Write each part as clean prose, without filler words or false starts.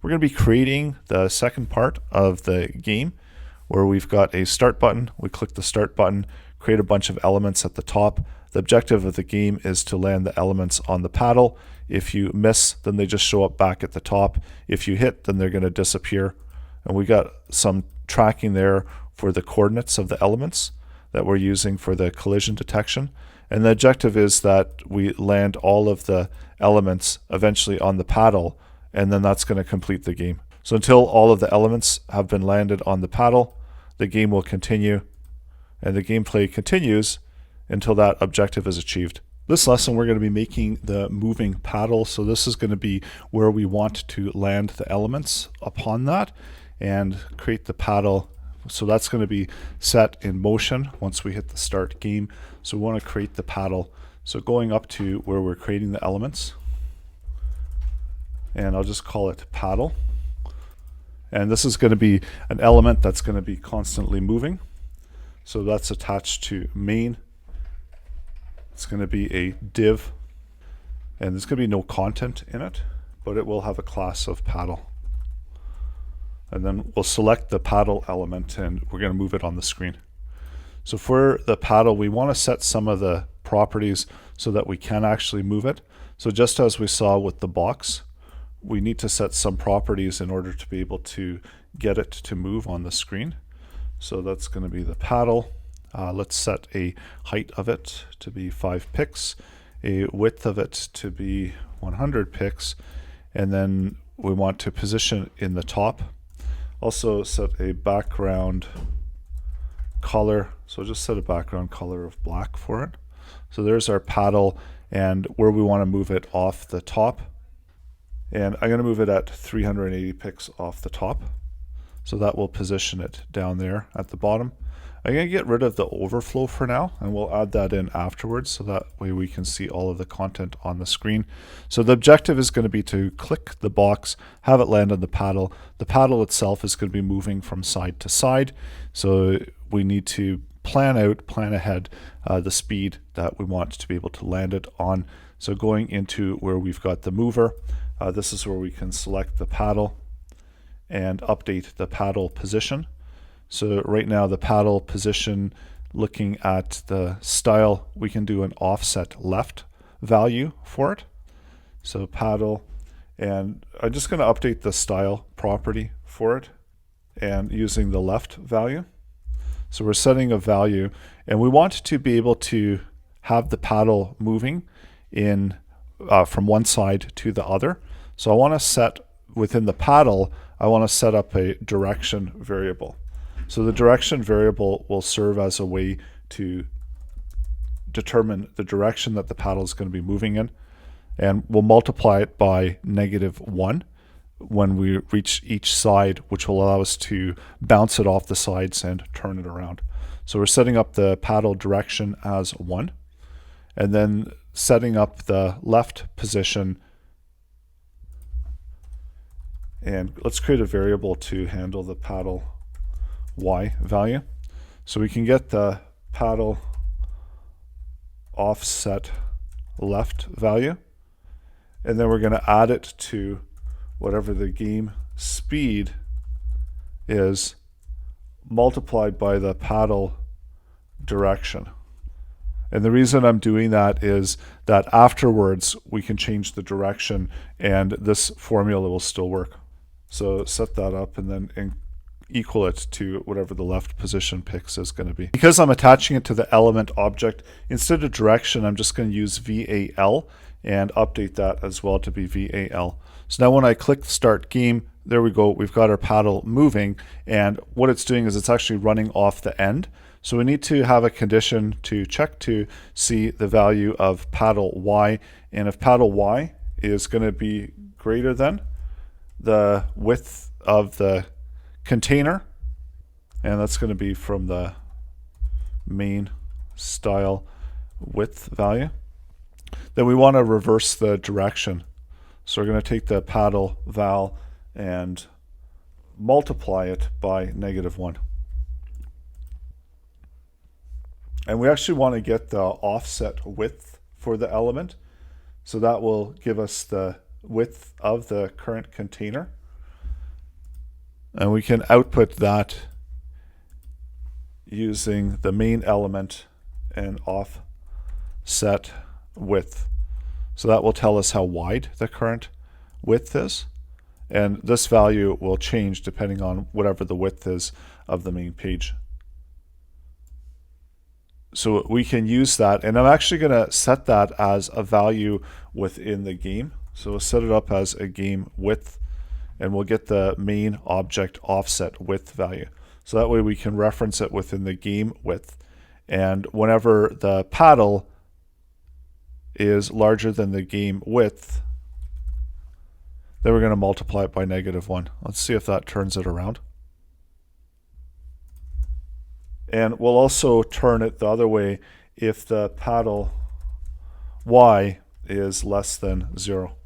we're going to be creating the second part of the game where we've got a start button. We click the start button, create a bunch of elements at the top. The objective of the game is to land the elements on the paddle. If you miss, then they just show up back at the top. If you hit, then they're going to disappear. And we got some tracking there for the coordinates of the elements that we're using for the collision detection. And the objective is that we land all of the elements eventually on the paddle, and then that's going to complete the game. So until all of the elements have been landed on the paddle, the game will continue, and the gameplay continues until that objective is achieved. This lesson we're going to be making the moving paddle, so this is going to be where we want to land the elements upon that and create the paddle. So that's going to be set in motion once we hit the start game. So we want to create the paddle. So going up to where we're creating the elements, and I'll just call it paddle. And this is going to be an element that's going to be constantly moving. So that's attached to main. It's going to be a div, and there's going to be no content in it, but it will have a class of paddle. And then we'll select the paddle element and we're going to move it on the screen. So for the paddle, we want to set some of the properties so that we can actually move it. So just as we saw with the box, we need to set some properties in order to be able to get it to move on the screen. So that's going to be the paddle. Let's set a height of it to be 5 pixels, a width of it to be 100 pixels, and then we want to position in the top. Also set a background color, so just set a background color of black for it. So there's our paddle and where we want to move it off the top. And I'm going to move it at 380 pixels off the top. So that will position it down there at the bottom. I'm going to get rid of the overflow for now, and we'll add that in afterwards so that way we can see all of the content on the screen. So the objective is going to be to click the box, have it land on the paddle. The paddle itself is going to be moving from side to side. So we need to plan ahead the speed that we want to be able to land it on. So going into where we've got the mover, this is where we can select the paddle and update the paddle position. So right now the paddle position, looking at the style, we can do an offset left value for it. So paddle, and I'm just going to update the style property for it and using the left value. So we're setting a value, and we want to be able to have the paddle moving in from one side to the other. So I want to set within the paddle, I want to set up a direction variable. So the direction variable will serve as a way to determine the direction that the paddle is going to be moving in, and we'll multiply it by -1 when we reach each side, which will allow us to bounce it off the sides and turn it around. So we're setting up the paddle direction as 1, and then setting up the left position. And let's create a variable to handle the paddle y value. So we can get the paddle offset left value, and then we're going to add it to whatever the game speed is multiplied by the paddle direction. And the reason I'm doing that is that afterwards we can change the direction and this formula will still work. So set that up and then equal it to whatever the left position pix is going to be. Because I'm attaching it to the element object, instead of direction, I'm just going to use VAL and update that as well to be VAL. So now when I click start game, there we go, we've got our paddle moving, and what it's doing is it's actually running off the end. So we need to have a condition to check to see the value of paddle y, and if paddle y is going to be greater than the width of the container, and that's going to be from the main style width value, then we want to reverse the direction. So we're going to take the paddle val and multiply it by -1. And we actually want to get the offset width for the element. So that will give us the width of the current container. And we can output that using the main element and offset width. So that will tell us how wide the current width is. And this value will change depending on whatever the width is of the main page. So we can use that, and I'm actually going to set that as a value within the game. So we'll set it up as a game width, and we'll get the main object offset width value. So that way we can reference it within the game width. And whenever the paddle is larger than the game width, then we're going to multiply it by -1. Let's see if that turns it around. And we'll also turn it the other way if the paddle y is less than 0.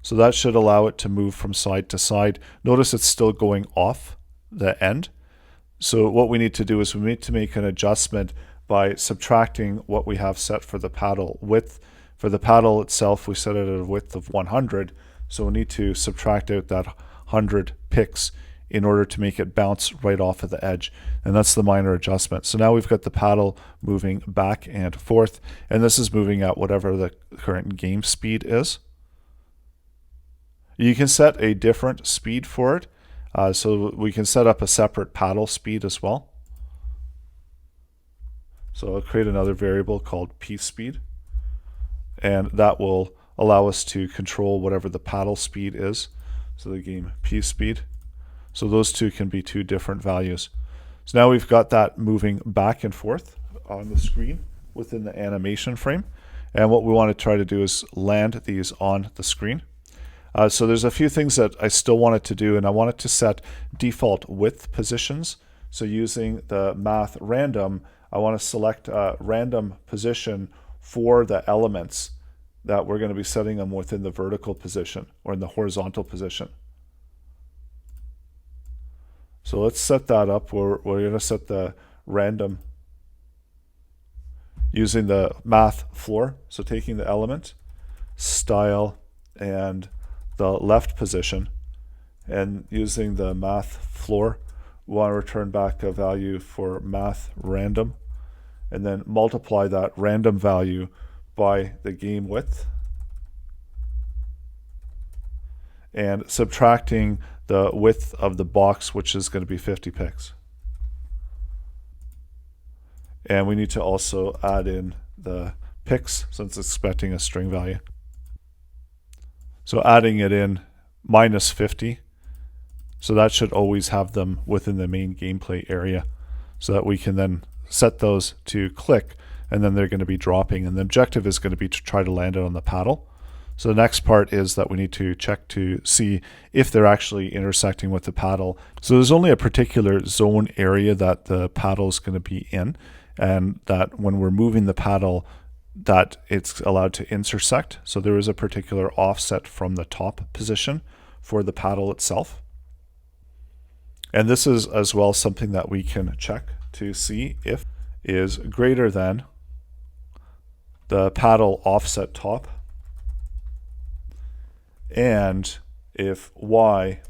So that should allow it to move from side to side. Notice it's still going off the end. So what we need to do is we need to make an adjustment by subtracting what we have set for the paddle width. For the paddle itself, we set it at a width of 100. So we need to subtract out that 100 pixels in order to make it bounce right off of the edge. And that's the minor adjustment. So now we've got the paddle moving back and forth, and this is moving at whatever the current game speed is. You can set a different speed for it. So we can set up a separate paddle speed as well. So I'll create another variable called pSpeed, and that will allow us to control whatever the paddle speed is. So the game pSpeed. So those two can be two different values. So now we've got that moving back and forth on the screen within the animation frame. And what we want to try to do is land these on the screen. So there's a few things that I still wanted to do, and I wanted to set default width positions. So using the math random, I want to select a random position for the elements that we're going to be setting them within the vertical position or in the horizontal position. So let's set that up. We're going to set the random using the math floor. So taking the element, style, and the left position, and using the math floor, we want to return back a value for math random, and then multiply that random value by the game width, and subtracting the width of the box, which is going to be 50 pixels. And we need to also add in the pixels since it's expecting a string value. So adding it in -50, so that should always have them within the main gameplay area, so that we can then set those to click, and then they're going to be dropping, and the objective is going to be to try to land it on the paddle. So the next part is that we need to check to see if they're actually intersecting with the paddle. So there's only a particular zone area that the paddle is going to be in, and that when we're moving the paddle, that it's allowed to intersect. So there is a particular offset from the top position for the paddle itself. And this is as well something that we can check to see if is greater than the paddle offset top, and if y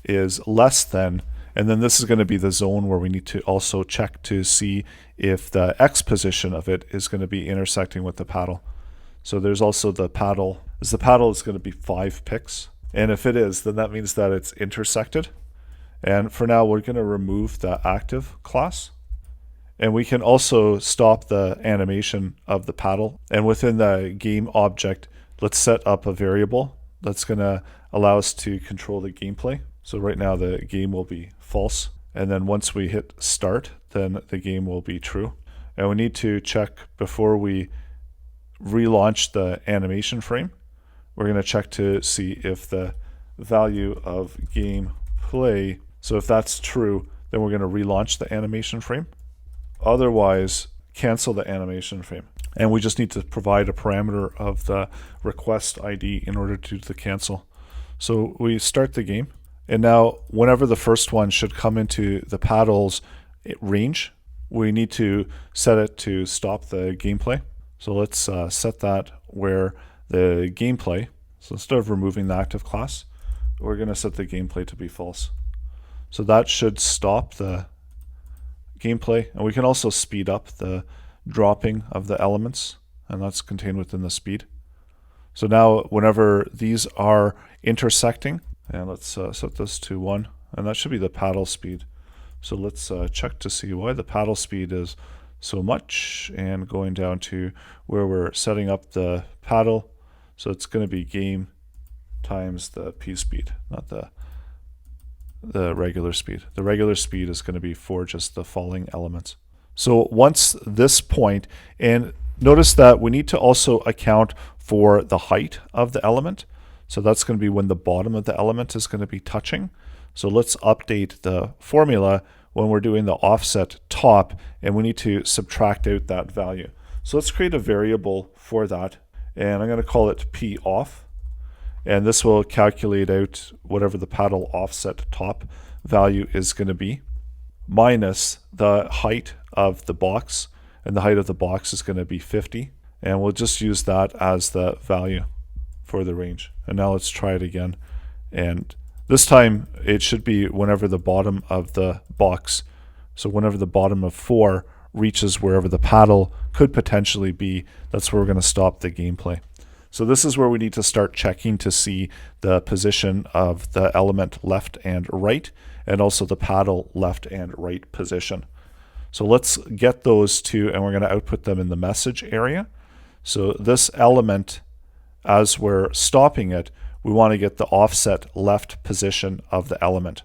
is less than, and then this is going to be the zone where we need to also check to see if the x position of it is going to be intersecting with the paddle. So there's also the paddle, as the paddle is going to be 5 pixels, and if it is, then that means that it's intersected. And for now, we're going to remove the active class. And we can also stop the animation of the paddle. And within the game object, let's set up a variable that's going to allow us to control the gameplay. So right now the game will be false. And then once we hit start, then the game will be true. And we need to check before we relaunch the animation frame. We're going to check to see if the value of gameplay, so if that's true, then we're going to relaunch the animation frame. Otherwise, cancel the animation frame. And we just need to provide a parameter of the request ID in order to do the cancel. So we start the game. And now whenever the first one should come into the paddle's range, we need to set it to stop the gameplay. So let's set that where the gameplay, so instead of removing the active class, we're going to set the gameplay to be false. So that should stop the gameplay, and we can also speed up the dropping of the elements, and that's contained within the speed. So now whenever these are intersecting, and let's set this to 1, and that should be the paddle speed. So let's check to see why the paddle speed is so much, and going down to where we're setting up the paddle. So it's going to be game times the p speed, not the regular speed. The regular speed is going to be for just the falling elements. So once this point, and notice that we need to also account for the height of the element. So that's going to be when the bottom of the element is going to be touching. So let's update the formula when we're doing the offset top, and we need to subtract out that value. So let's create a variable for that, and I'm going to call it p off. And this will calculate out whatever the paddle offset top value is going to be, minus the height of the box. And the height of the box is going to be 50. And we'll just use that as the value for the range. And now let's try it again. And this time it should be whenever the bottom of the box, so whenever the bottom of 4 reaches wherever the paddle could potentially be, that's where we're going to stop the gameplay. So this is where we need to start checking to see the position of the element left and right, and also the paddle left and right position. So let's get those two, and we're going to output them in the message area. So this element, as we're stopping it, we want to get the offset left position of the element.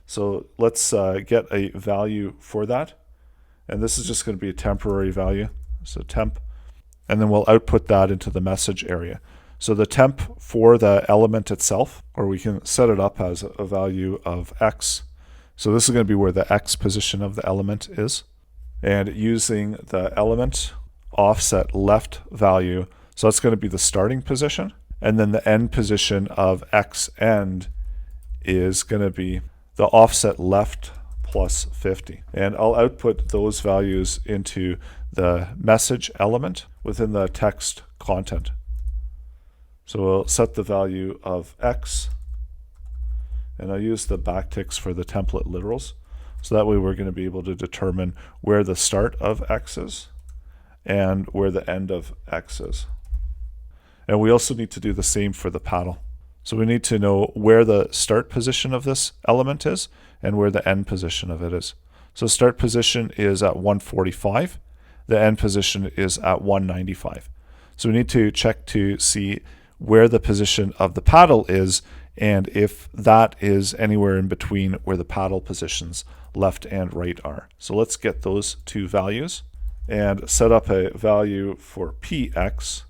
So let's get a value for that. And this is just going to be a temporary value. So temp. And then we'll output that into the message area. So the temp for the element itself, or we can set it up as a value of x. So this is going to be where the x position of the element is. And using the element offset left value, so that's going to be the starting position. And then the end position of x end is going to be the offset left plus 50. And I'll output those values into the message element within the text content. So we'll set the value of x, and I'll use the backticks for the template literals. So that way we're going to be able to determine where the start of x is and where the end of x is. And we also need to do the same for the paddle. So we need to know where the start position of this element is and where the end position of it is. So start position is at 145. The end position is at 195. So we need to check to see where the position of the paddle is, and if that is anywhere in between where the paddle positions left and right are. So let's get those two values and set up a value for px.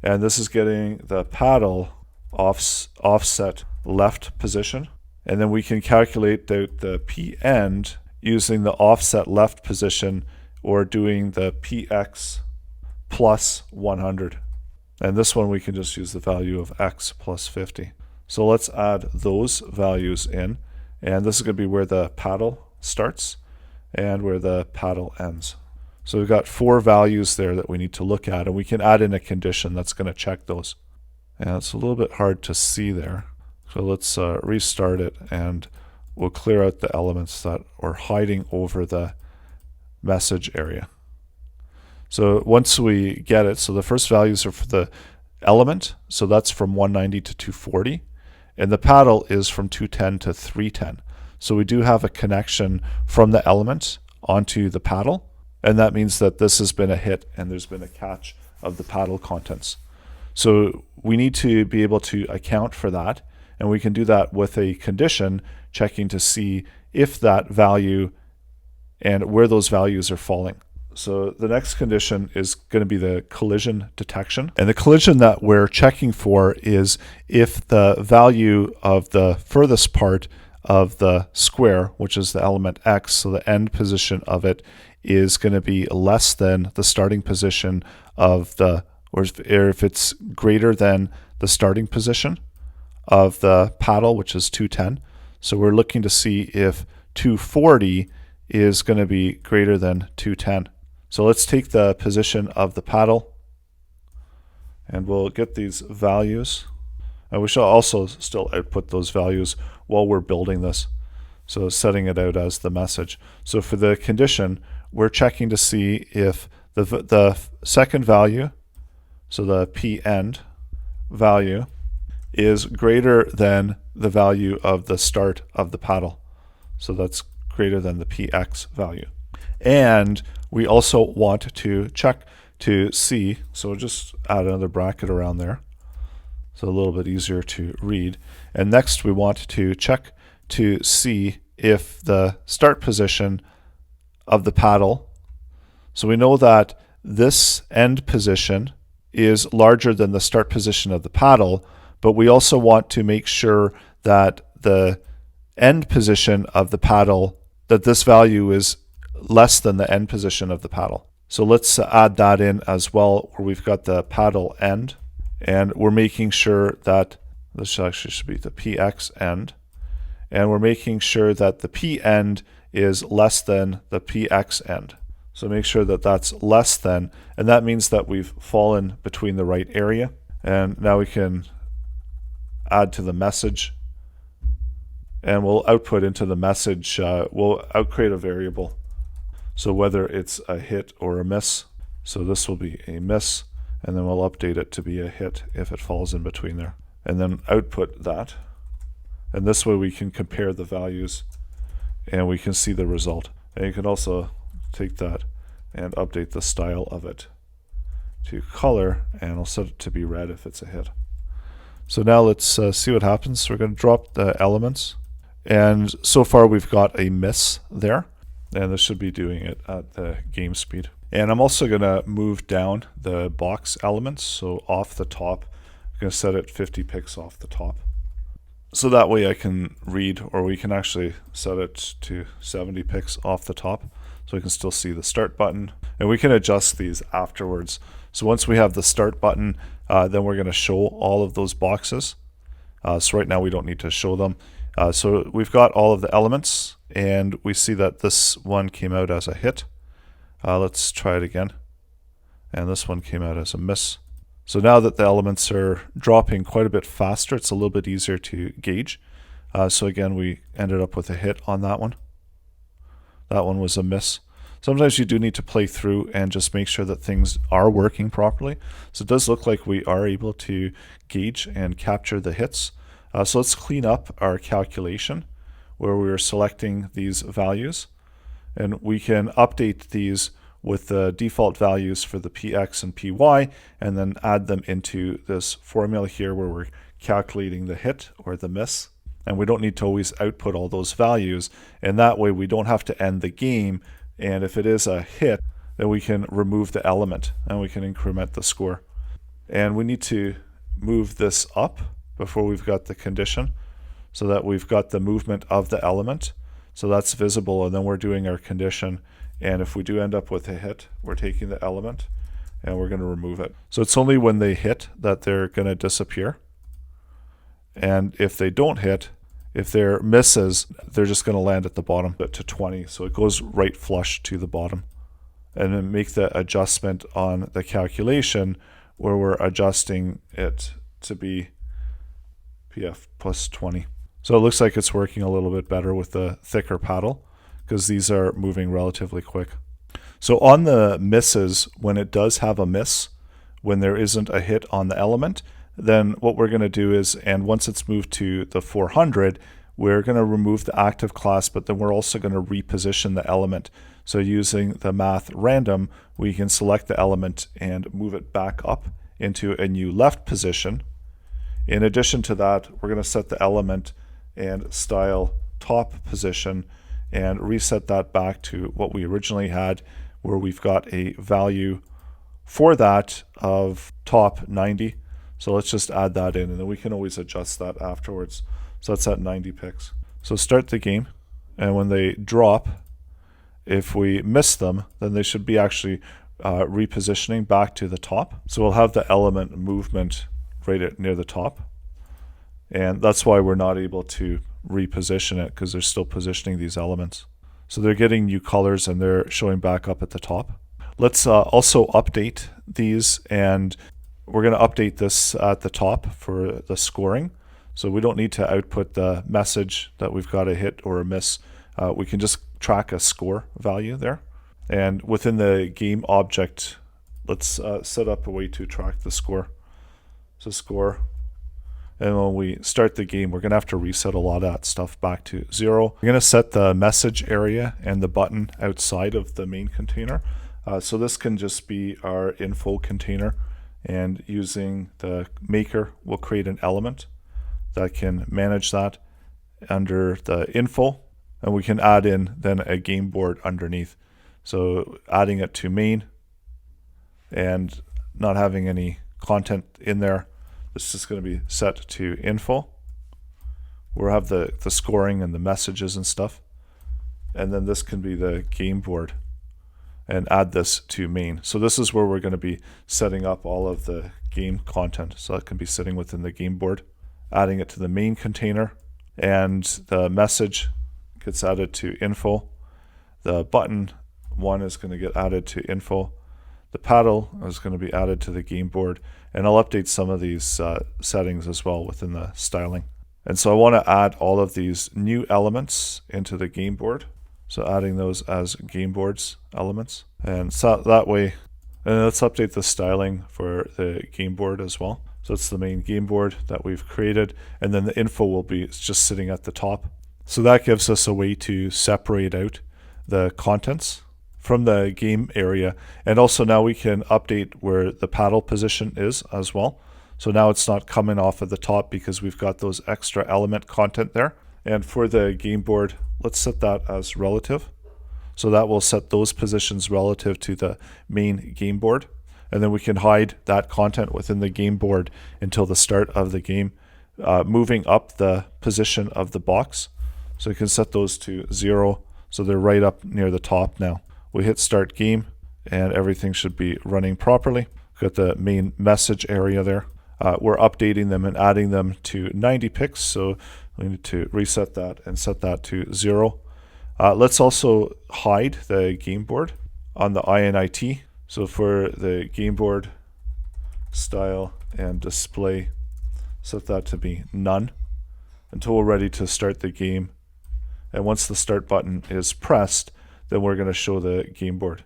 And this is getting the paddle offset left position. And then we can calculate the p end using the offset left position, or doing the px plus 100. And this one we can just use the value of x plus 50. So let's add those values in. And this is going to be where the paddle starts and where the paddle ends. So we've got 4 values there that we need to look at, and we can add in a condition that's going to check those. And it's a little bit hard to see there. So let's restart it, and we'll clear out the elements that are hiding over the message area. So once we get it, so the first values are for the element, so that's from 190 to 240, and the paddle is from 210 to 310. So we do have a connection from the element onto the paddle, and that means that this has been a hit and there's been a catch of the paddle contents. So we need to be able to account for that, and we can do that with a condition checking to see if that value and where those values are falling. So the next condition is going to be the collision detection. And the collision that we're checking for is if the value of the furthest part of the square, which is the element x, so the end position of it, is going to be less than the starting position of the, or if it's greater than the starting position of the paddle, which is 210. So we're looking to see if 240 is going to be greater than 210. So let's take the position of the paddle, and we'll get these values. We shall also still output those values while we're building this. So setting it out as the message. So for the condition, we're checking to see if the second value, so the p_end value, is greater than the value of the start of the paddle. So that's greater than the px value. And we also want to check to see, so we'll just add another bracket around there, so a little bit easier to read. And next we want to check to see if the start position of the paddle, so we know that this end position is larger than the start position of the paddle, but we also want to make sure that the end position of the paddle, that this value is less than the end position of the paddle. So let's add that in as well, where we've got the paddle end, and we're making sure that this actually should be the px end, and we're making sure that the p end is less than the px end. So make sure that that's less than, and that means that we've fallen between the right area. And now we can add to the message, and we'll output into the message, we'll create a variable. So whether it's a hit or a miss, so this will be a miss, and then we'll update it to be a hit if it falls in between there. And then output that. And this way we can compare the values and we can see the result. And you can also take that and update the style of it to color, and I'll set it to be red if it's a hit. So now let's see what happens. So we're going to drop the elements, and so far we've got a miss there, and this should be doing it at the game speed. And I'm also going to move down the box elements, so off the top. I'm going to set it 50 pixels off the top. So that way I can read, or we can actually set it to 70 pixels off the top, so we can still see the start button. And we can adjust these afterwards. So once we have the start button, then we're going to show all of those boxes. So right now we don't need to show them. So we've got all of the elements, and we see that this one came out as a hit. Let's try it again. And this one came out as a miss. So now that the elements are dropping quite a bit faster, it's a little bit easier to gauge. So again, we ended up with a hit on that one. That one was a miss. Sometimes you do need to play through and just make sure that things are working properly. So it does look like we are able to gauge and capture the hits. So let's clean up our calculation where we're selecting these values. And we can update these with the default values for the px and py, and then add them into this formula here where we're calculating the hit or the miss. And we don't need to always output all those values, and that way we don't have to end the game, and if it is a hit, then we can remove the element and we can increment the score. And we need to move this up before we've got the condition, so that we've got the movement of the element, so that's visible, and then we're doing our condition. And if we do end up with a hit, we're taking the element and we're going to remove it. So it's only when they hit that they're going to disappear. And if they don't hit, if they're misses, they're just going to land at the bottom to 20. So it goes right flush to the bottom. And then make the adjustment on the calculation where we're adjusting it to be PF plus 20. So it looks like it's working a little bit better with the thicker paddle, because these are moving relatively quick. So on the misses, when it does have a miss, when there isn't a hit on the element, then what we're going to do is, and once it's moved to the 400, we're going to remove the active class, but then we're also going to reposition the element. So using the math random, we can select the element and move it back up into a new left position. In addition to that, we're going to set the element and style top position and reset that back to what we originally had, where we've got a value for that of top 90. So let's just add that in, and then we can always adjust that afterwards. So that's at 90 pixels. So start the game, and when they drop, if we miss them, then they should be actually repositioning back to the top. So we'll have the element movement right near the top. And that's why we're not able to reposition it, because they're still positioning these elements. So they're getting new colors and they're showing back up at the top. Let's also update these and we're going to update this at the top for the scoring. So we don't need to output the message that we've got a hit or a miss. We can just track a score value there. And within the game object, let's set up a way to track the score. So score. And when we start the game, we're going to have to reset a lot of that stuff back to 0. We're going to set the message area and the button outside of the main container. So this can just be our info container. And using the maker, we'll create an element that can manage that under the info. And we can add in then a game board underneath. So adding it to main and not having any content in there. This is going to be set to info. We'll have the scoring and the messages and stuff. And then this can be the game board. And add this to main. So this is where we're going to be setting up all of the game content. So it can be sitting within the game board. Adding it to the main container. And the message gets added to info. The button one is going to get added to info. The paddle is going to be added to the game board. And I'll update some of these settings as well within the styling. And so I want to add all of these new elements into the game board. So adding those as game boards elements. And so that way, and let's update the styling for the game board as well. So it's the main game board that we've created. And then the info will be just sitting at the top. So that gives us a way to separate out the contents from the game area. And also now we can update where the paddle position is as well. So now it's not coming off of the top because we've got those extra element content there. And for the game board, let's set that as relative. So that will set those positions relative to the main game board. And then we can hide that content within the game board until the start of the game, moving up the position of the box. So you can set those to 0. So they're right up near the top now. We hit start game and everything should be running properly. Got the main message area there. We're updating them and adding them to 90 pixels. So we need to reset that and set that to 0. Let's also hide the game board on the init. So for the game board style and display, set that to be none until we're ready to start the game. And once the start button is pressed, then we're going to show the game board.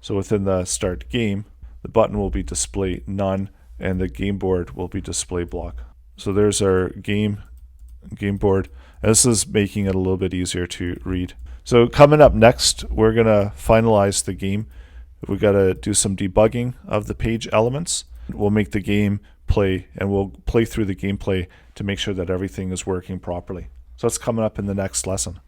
So within the start game, the button will be display none and the game board will be display block. So there's our game board. And this is making it a little bit easier to read. So coming up next, we're going to finalize the game. We've got to do some debugging of the page elements. We'll make the game play and we'll play through the gameplay to make sure that everything is working properly. So that's coming up in the next lesson.